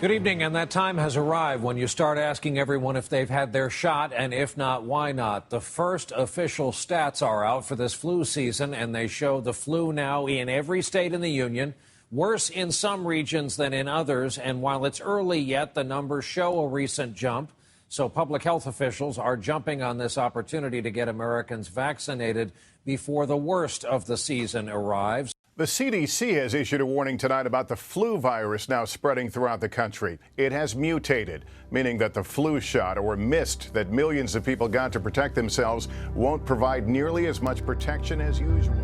Good evening, and that time has arrived when you start asking everyone if they've had their shot, and if not, why not. The first official stats are out for this flu season, and they show the flu now in every state in the union, worse in some regions than in others, and while it's early yet, the numbers show a recent jump. So public health officials are jumping on this opportunity to get Americans vaccinated before the worst of the season arrives. The CDC has issued a warning tonight about the flu virus now spreading throughout the country. It has mutated, meaning that the flu shot or mist that millions of people got to protect themselves won't provide nearly as much protection as usual.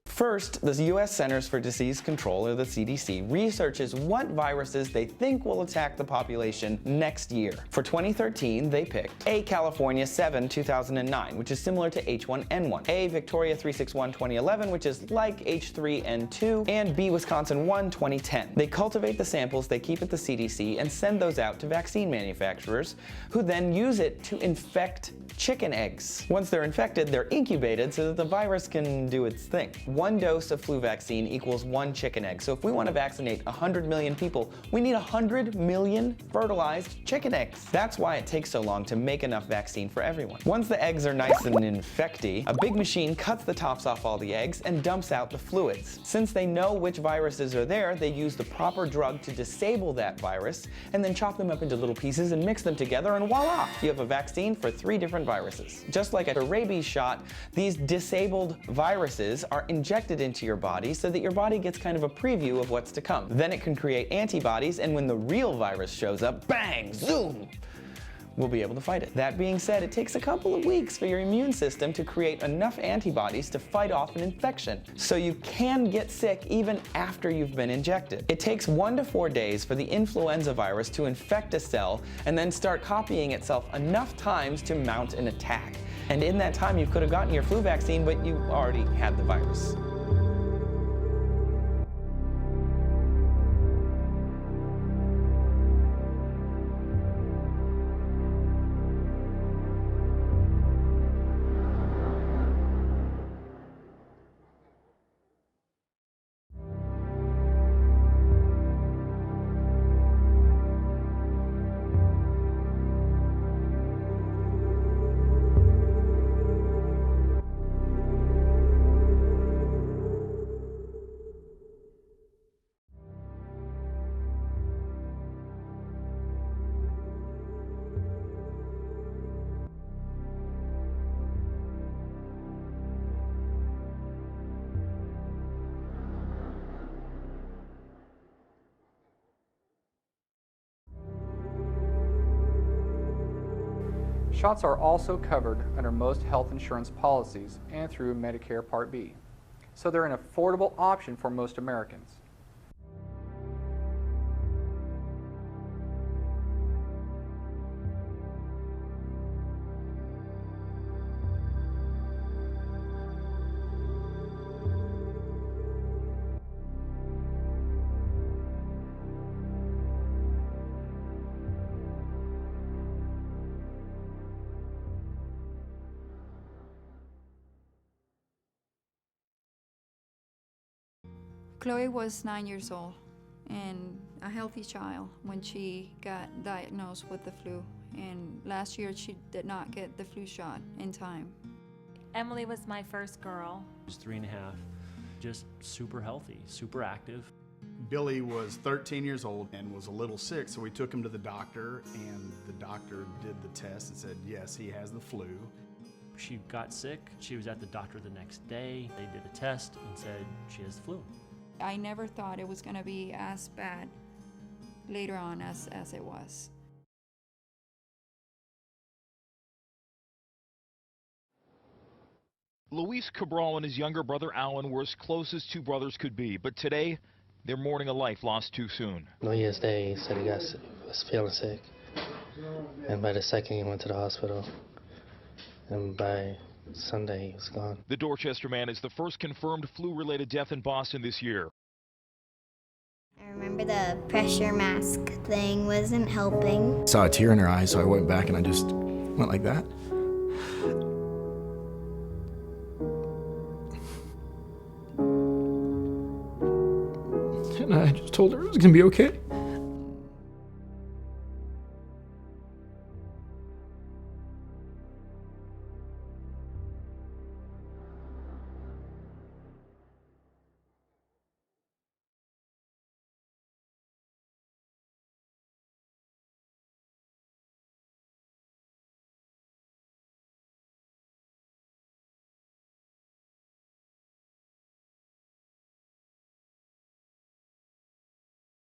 First, the U.S. Centers for Disease Control, or the CDC, researches what viruses they think will attack the population next year. For 2013, they picked A. California 7, 2009, which is similar to H1N1, A. Victoria 361, 2011, which is like H3N2, and B. Wisconsin 1, 2010. They cultivate the samples they keep at the CDC and send those out to vaccine manufacturers, who then use it to infect chicken eggs. Once they're infected, they're incubated so that the virus can do its thing. One dose of flu vaccine equals one chicken egg. So if we want to vaccinate 100 million people, we need 100 million fertilized chicken eggs. That's why it takes so long to make enough vaccine for everyone. Once the eggs are nice and infecty, a big machine cuts the tops off all the eggs and dumps out the fluids. Since they know which viruses are there, they use the proper drug to disable that virus and then chop them up into little pieces and mix them together, and voila! You have a vaccine for 3 different viruses. Just like a rabies shot, these disabled viruses are injected into your body so that your body gets kind of a preview of what's to come. Then it can create antibodies, and when the real virus shows up, bang, zoom, we'll be able to fight it. That being said, it takes a couple of weeks for your immune system to create enough antibodies to fight off an infection. So you can get sick even after you've been injected. It takes 1 to 4 days for the influenza virus to infect a cell and then start copying itself enough times to mount an attack. And in that time, you could have gotten your flu vaccine, but you already had the virus. Shots are also covered under most health insurance policies and through Medicare Part B, so they're an affordable option for most Americans. Chloe was 9 years old and a healthy child when she got diagnosed with the flu. And last year she did not get the flu shot in time. Emily was my first girl. She was 3.5, just super healthy, super active. Billy was 13 years old and was a little sick, so we took him to the doctor, and the doctor did the test and said, yes, he has the flu. She got sick. She was at the doctor the next day. They did a test and said she has the flu. I never thought it was going to be as bad later on as it was. Luis Cabral and his younger brother Alan were as close as two brothers could be, but today they're mourning a life lost too soon. New Year's Day, he said he was feeling sick, and by the second he went to the hospital, and by Sunday he was gone. The Dorchester man is the first confirmed flu-related death in Boston this year. I remember the pressure mask thing wasn't helping. Saw a tear in her eye, so I went back and I just went like that. And I just told her it was gonna be okay.